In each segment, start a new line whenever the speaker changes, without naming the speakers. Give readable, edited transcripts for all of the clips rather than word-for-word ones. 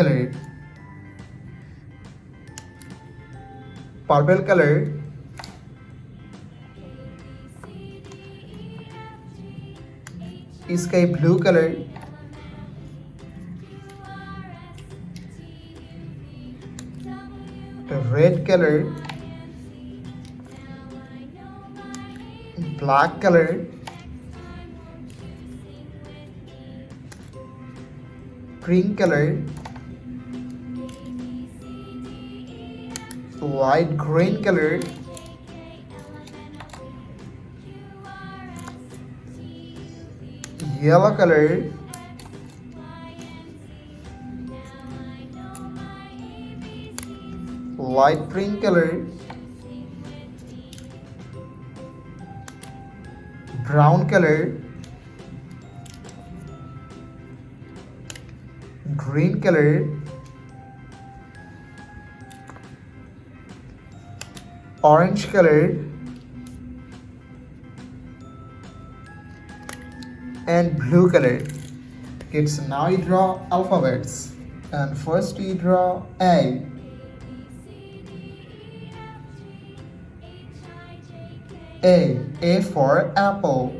color, purple color, sky blue color, red color, black color, green color, light green color, yellow color, light pink color, brown color, green color, orange color, and blue color. Kids, now you draw alphabets. And first we draw A. A for apple.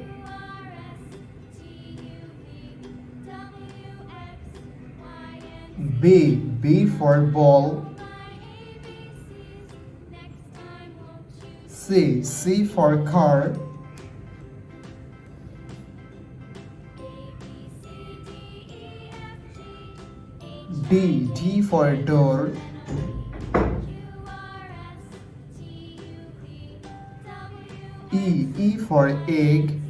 B for ball. C for car. D for door. E for egg.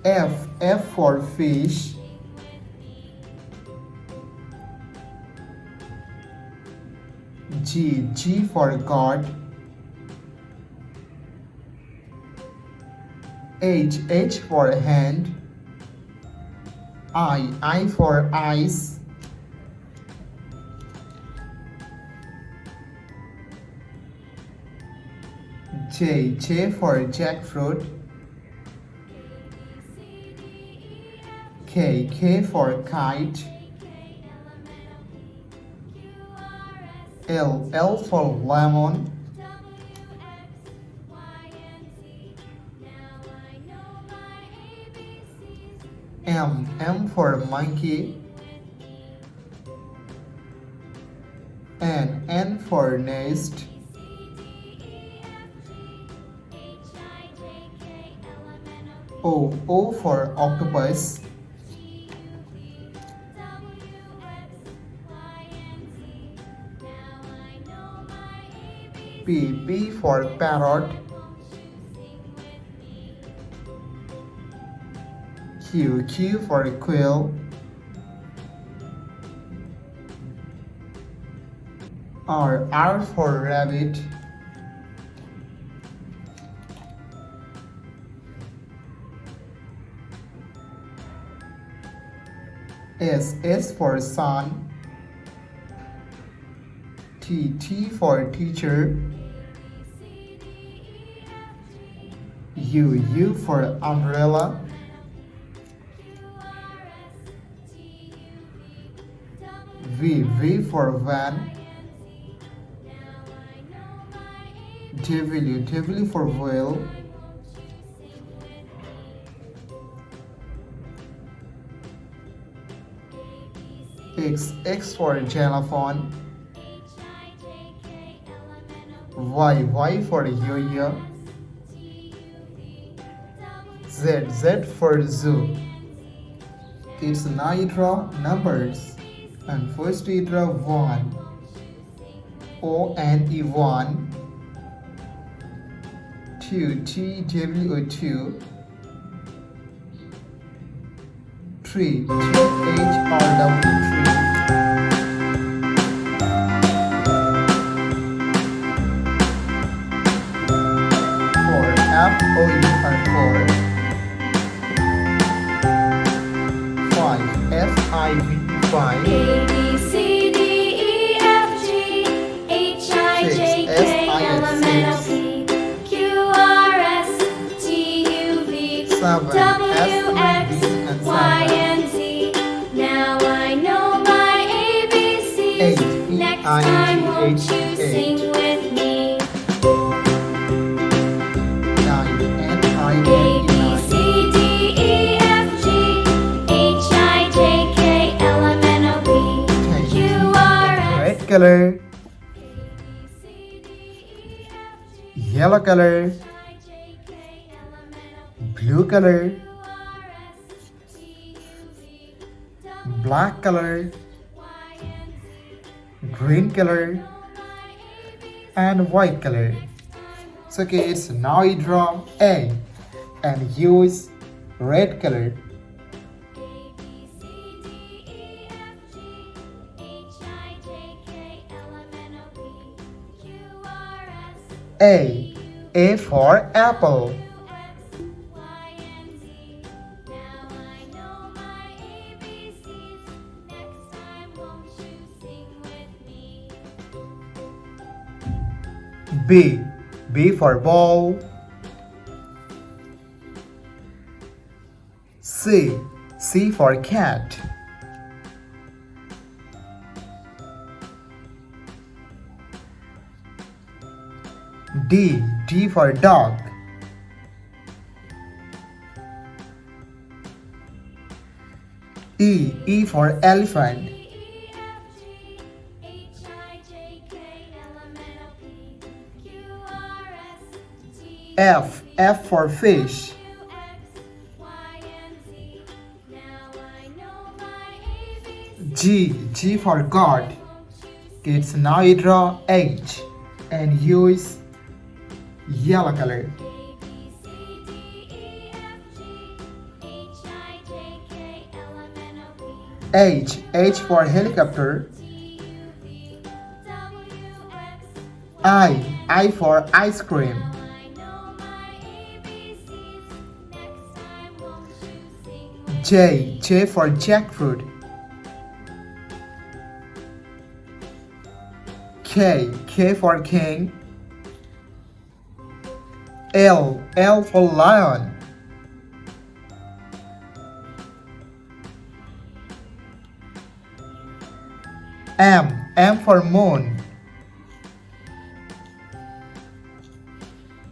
F for fish. G for God. H for hand. I for eyes. J for jackfruit. K for kite. L for lemon. M for monkey. N for nest. O for octopus. P for parrot. Q for quill. R for rabbit. S for sun. T for teacher. U for umbrella. V for van. W for whale. X for xylophone. Y for yo-yo. Z for zoo. It's now you draw numbers. And first we draw 1. O-N-E 1. 2 T-W-O 2. 3 T-H-R-W 3. 4 F-O-U-R 4. 5 F-I-V 5.
A, B, C, D, E, F, G, H, I, J, K, L, M, N, O, P, Q, R, S, T, U, V,
7
W,
S,
X,
U, V, and
Y,
7.
and Z. won't you sing with me?
9 N I
A,
N
B,
E
C, D, E, F, G, H, I, J, K, L, M, N, O, P, Q, R, S.
Red color, yellow color, blue color, black color, green color, and white color. So kids, now you draw A and use red color. A for apple. B for ball. C for cat. D for dog. E for elephant. F for fish. G for God. Kids, now you draw H and use yellow color. H for helicopter. I for ice cream. J for jackfruit. K for king. L for lion. M for moon.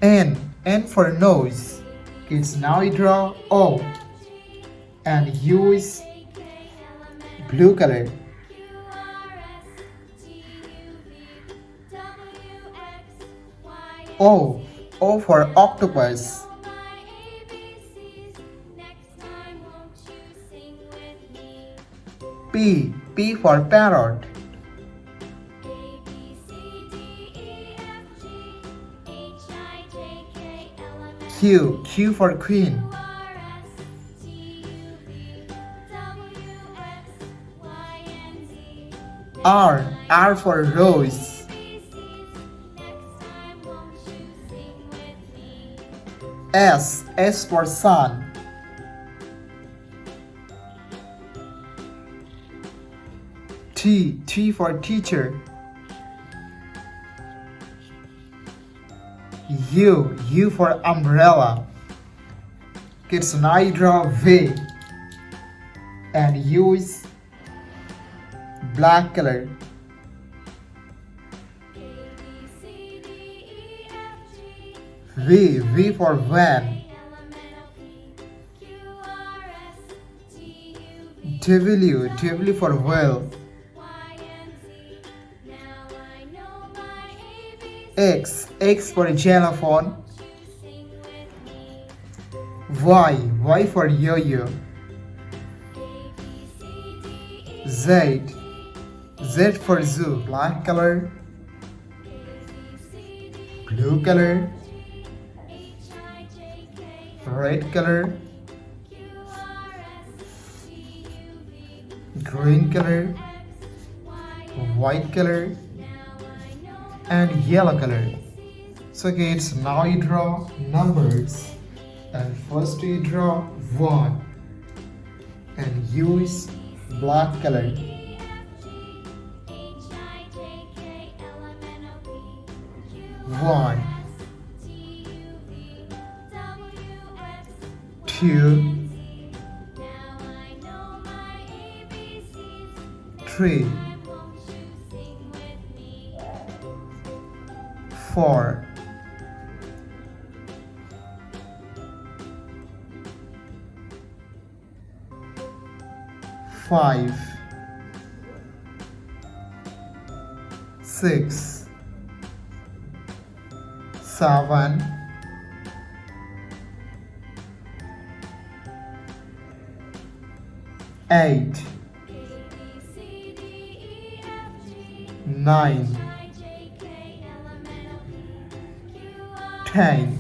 N for nose. Kids, now you draw O and use blue color. O for octopus. P for parrot. Q for queen. R for rose. S for sun. T for teacher. U for umbrella. Kids, now you draw V and use black color. V for van. W for whale. X for xylophone. Y for yo-yo. Z for zoo. Black color, blue color, red color, green color, white color, and yellow color. So kids, now you draw numbers, and first you draw 1 and use black color. 1 2 3 4, 5, 6, 7, 8, 9, 10.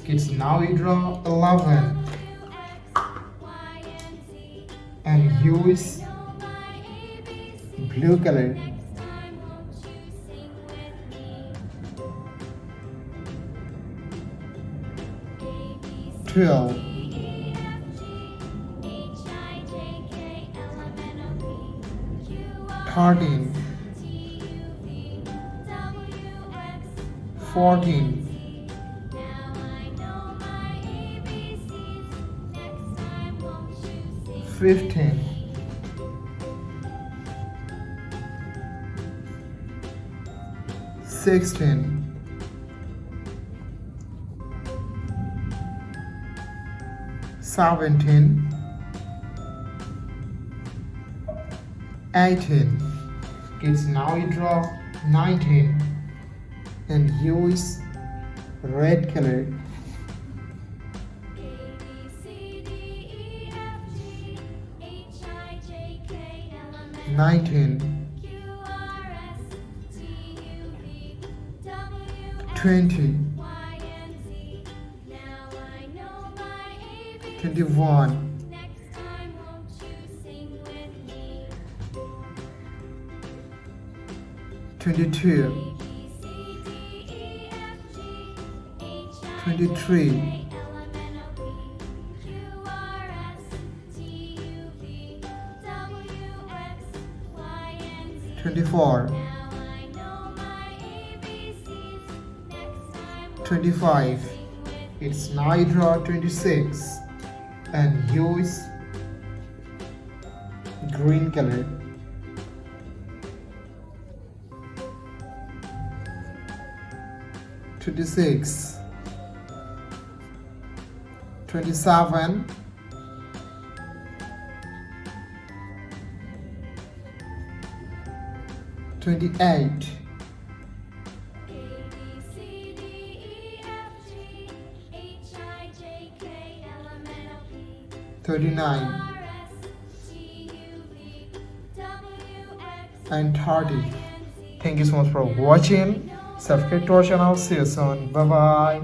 Kids, now you draw 11 and use blue color. 12, 13, 14, 15, 16, 17, 18. Kids, now you draw 19 and use red color. 19, 20, 21, 22, 23, 24, 25. It's now you draw 26 and use green color. 26, 27, 28, 39 and 30. Thank you so much for watching. Subscribe to our channel. See you soon. Bye bye.